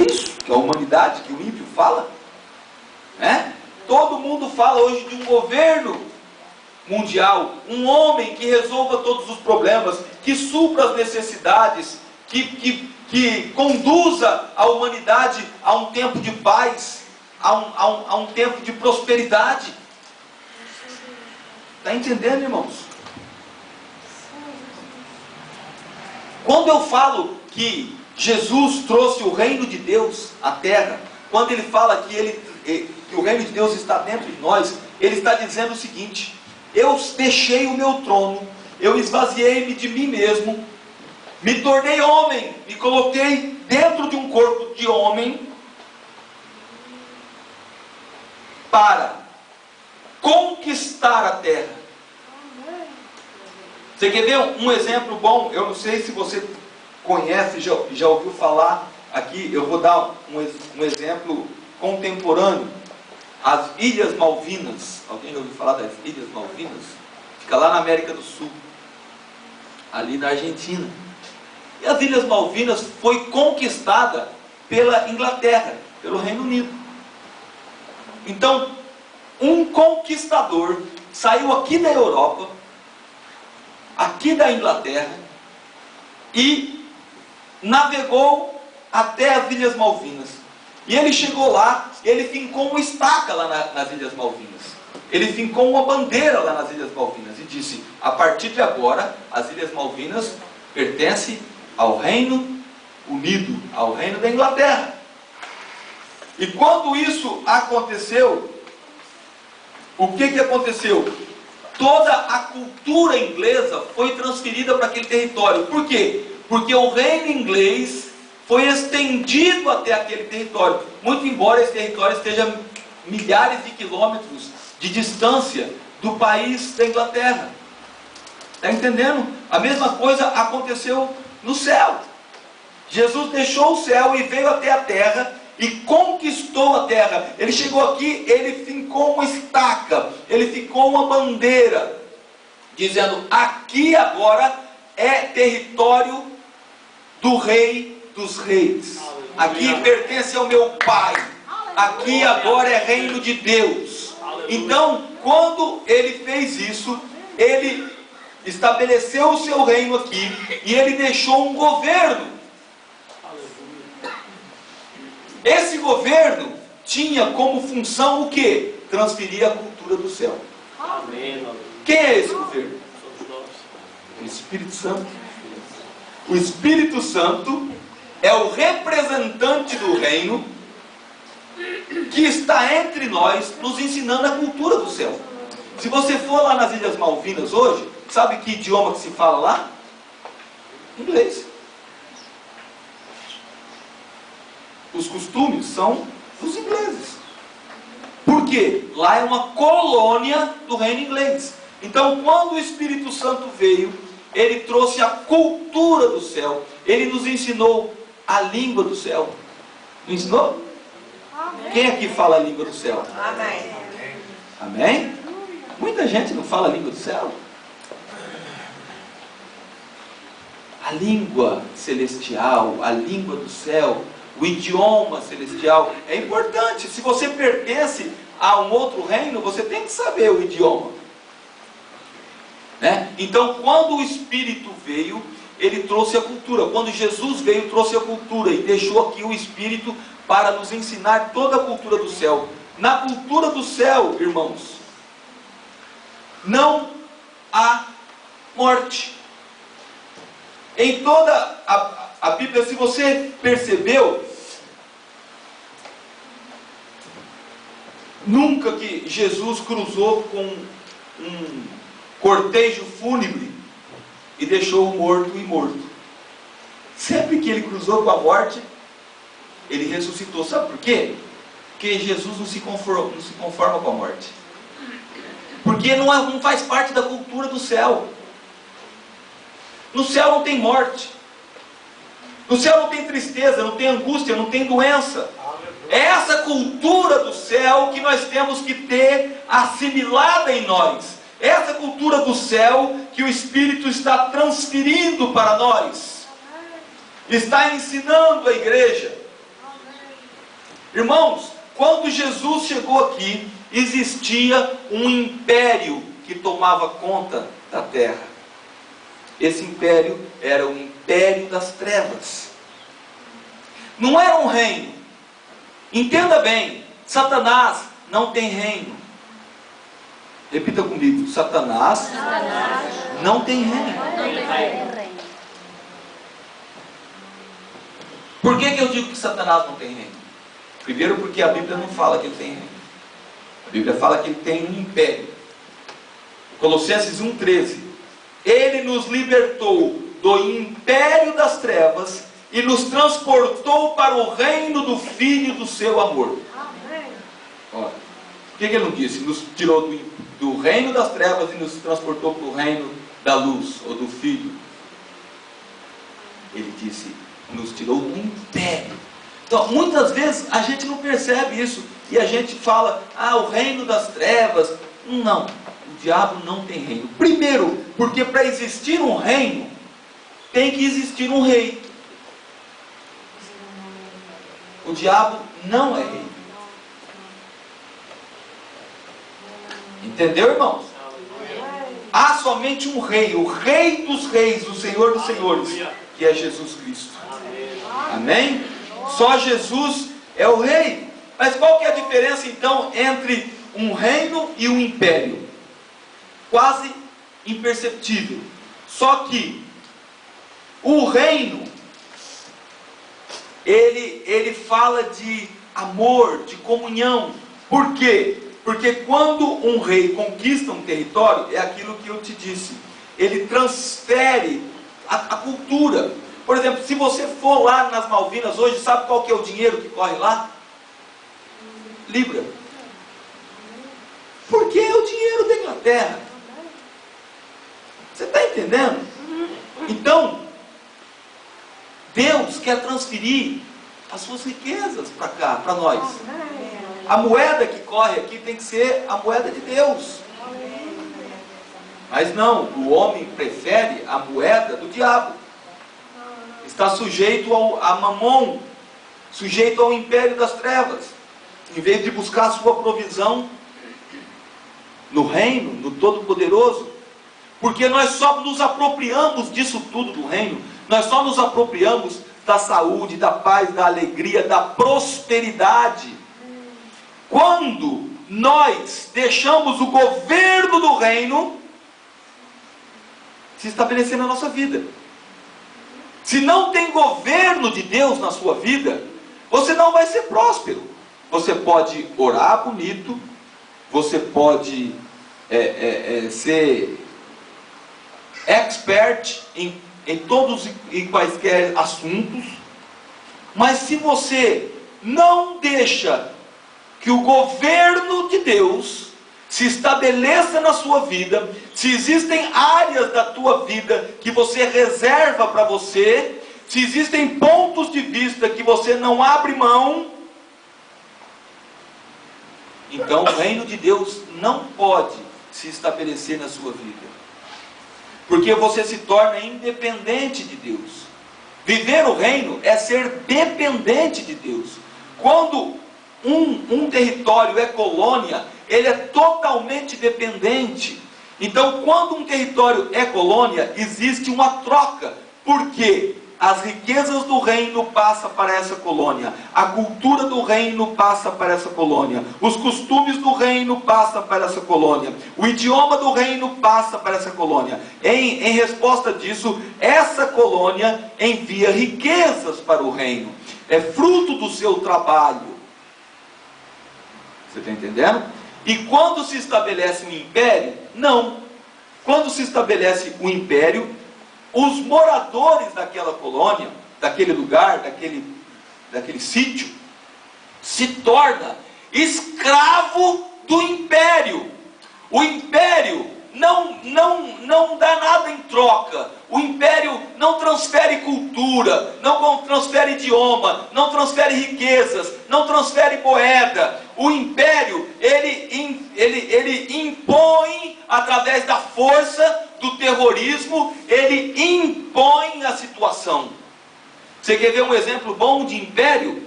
isso que a humanidade, que o ímpio fala? Todo mundo fala hoje de um governo mundial, um homem que resolva todos os problemas, que supra as necessidades, que conduza a humanidade a um tempo de paz, a um tempo de prosperidade. Está entendendo, irmãos? Quando eu falo que Jesus trouxe o reino de Deus à terra, quando ele fala que o reino de Deus está dentro de nós, ele está dizendo o seguinte: eu deixei o meu trono, eu esvaziei-me de mim mesmo, me tornei homem, me coloquei dentro de um corpo de homem para conquistar a terra. Você quer ver um exemplo bom? Eu não sei se você conhece, já ouviu falar aqui, eu vou dar um exemplo contemporâneo. As Ilhas Malvinas. Alguém já ouviu falar das Ilhas Malvinas? Fica lá na América do Sul, ali na Argentina. E as Ilhas Malvinas foi conquistada pela Inglaterra, pelo Reino Unido. Então, um conquistador saiu aqui da Europa, aqui da Inglaterra, e navegou até as Ilhas Malvinas. E ele chegou lá, ele fincou uma estaca lá nas Ilhas Malvinas. Ele fincou uma bandeira lá nas Ilhas Malvinas e disse: a partir de agora, as Ilhas Malvinas pertencem ao Reino Unido, ao Reino da Inglaterra. E quando isso aconteceu, o que aconteceu? Toda a cultura inglesa foi transferida para aquele território. Por quê? Porque o reino inglês foi estendido até aquele território, muito embora esse território esteja milhares de quilômetros de distância do país da Inglaterra. Está entendendo? A mesma coisa aconteceu no céu. Jesus deixou o céu e veio até a terra e conquistou a terra. Ele chegou aqui, ele fincou uma estaca, ele fincou uma bandeira, dizendo: aqui agora é território do Rei dos Reis. Aqui pertence ao meu Pai. Aqui agora é reino de Deus. Então, quando ele fez isso, ele estabeleceu o seu reino aqui e ele deixou um governo. Esse governo tinha como função o quê? Transferir a cultura do céu. Quem é esse governo? O Espírito Santo. O Espírito Santo é o representante do reino que está entre nós, nos ensinando a cultura do céu. Se você for lá nas Ilhas Malvinas hoje, sabe que idioma que se fala lá? Inglês. Os costumes são dos ingleses. Por quê? Lá é uma colônia do reino inglês. Então, quando o Espírito Santo veio, ele trouxe a cultura do céu. Ele nos ensinou a língua do céu. Não ensinou? Amém. Quem aqui fala a língua do céu? Amém. Amém? Muita gente não fala a língua do céu. A língua celestial, a língua do céu, o idioma celestial é importante. Se você pertence a um outro reino, você tem que saber o idioma. Então, quando o Espírito veio, ele trouxe a cultura. Quando Jesus veio, trouxe a cultura e deixou aqui o Espírito para nos ensinar toda a cultura do céu. Na cultura do céu, irmãos, não há morte. Em toda a Bíblia, se você percebeu, nunca que Jesus cruzou com um cortejo fúnebre e deixou o morto imorto. Sempre que ele cruzou com a morte, ele ressuscitou. Sabe por quê? Porque Jesus não se conforma com a morte. Porque não faz parte da cultura do céu. No céu não tem morte. No céu não tem tristeza, não tem angústia, não tem doença. É essa cultura do céu que nós temos que ter assimilada em nós. Essa cultura do céu que o Espírito está transferindo para nós. Está ensinando a igreja. Irmãos, quando Jesus chegou aqui, existia um império que tomava conta da terra. Esse império era o império das trevas. Não era um reino. Entenda bem, Satanás não tem reino. Repita comigo, Satanás não tem reino. Por que eu digo que Satanás não tem reino? Primeiro porque a Bíblia não fala que ele tem reino. A Bíblia fala que ele tem um império. Colossenses 1,13. Ele nos libertou do império das trevas e nos transportou para o reino do Filho do seu amor. Olha, por que ele não disse? Nos tirou do reino das trevas e nos transportou para o reino da luz, ou do Filho. Ele disse, nos tirou do império. Então, muitas vezes a gente não percebe isso, e a gente fala, o reino das trevas. Não, o diabo não tem reino. Primeiro, porque para existir um reino, tem que existir um rei. O diabo não é rei. Entendeu, irmãos? Há somente um rei, o rei dos reis, o Senhor dos senhores, que é Jesus Cristo. Amém? Só Jesus é o rei. Mas qual que é a diferença então entre um reino e um império? Quase imperceptível. Só que o reino, ele fala de amor, de comunhão. Por quê? Porque quando um rei conquista um território, é aquilo que eu te disse, ele transfere a cultura. Por exemplo, se você for lá nas Malvinas hoje, sabe qual que é o dinheiro que corre lá? Libra. Porque é o dinheiro da Inglaterra. Você está entendendo? Então, Deus quer transferir as suas riquezas para cá, para nós. A moeda que corre aqui tem que ser a moeda de Deus. Mas não, o homem prefere a moeda do diabo. Está sujeito a Mamon, sujeito ao império das trevas, em vez de buscar a sua provisão no reino, no Todo-Poderoso. Porque nós só nos apropriamos disso tudo do reino, nós só nos apropriamos da saúde, da paz, da alegria, da prosperidade, quando nós deixamos o governo do reino se estabelecer na nossa vida. Se não tem governo de Deus na sua vida, você não vai ser próspero. Você pode orar bonito, você pode ser expert em todos e quaisquer assuntos, mas se você não deixa que o governo de Deus se estabeleça na sua vida, se existem áreas da tua vida que você reserva para você, se existem pontos de vista que você não abre mão, então o reino de Deus não pode se estabelecer na sua vida, porque você se torna independente de Deus. Viver o reino é ser dependente de Deus. Quando um território é colônia, ele é totalmente dependente. Então, quando um território é colônia, existe uma troca. Por quê? As riquezas do reino passam para essa colônia, a cultura do reino passa para essa colônia, os costumes do reino passam para essa colônia, o idioma do reino passa para essa colônia. Em resposta disso, essa colônia envia riquezas para o reino, é fruto do seu trabalho. Você está entendendo? E quando se estabelece um império, não. Quando se estabelece um império, os moradores daquela colônia, daquele lugar, daquele sítio, se torna escravo do império. O império não dá nada em troca. O império não transfere cultura, não transfere idioma, não transfere riquezas, não transfere moeda. O império, ele impõe através da força do terrorismo, ele impõe a situação. Você quer ver um exemplo bom de império?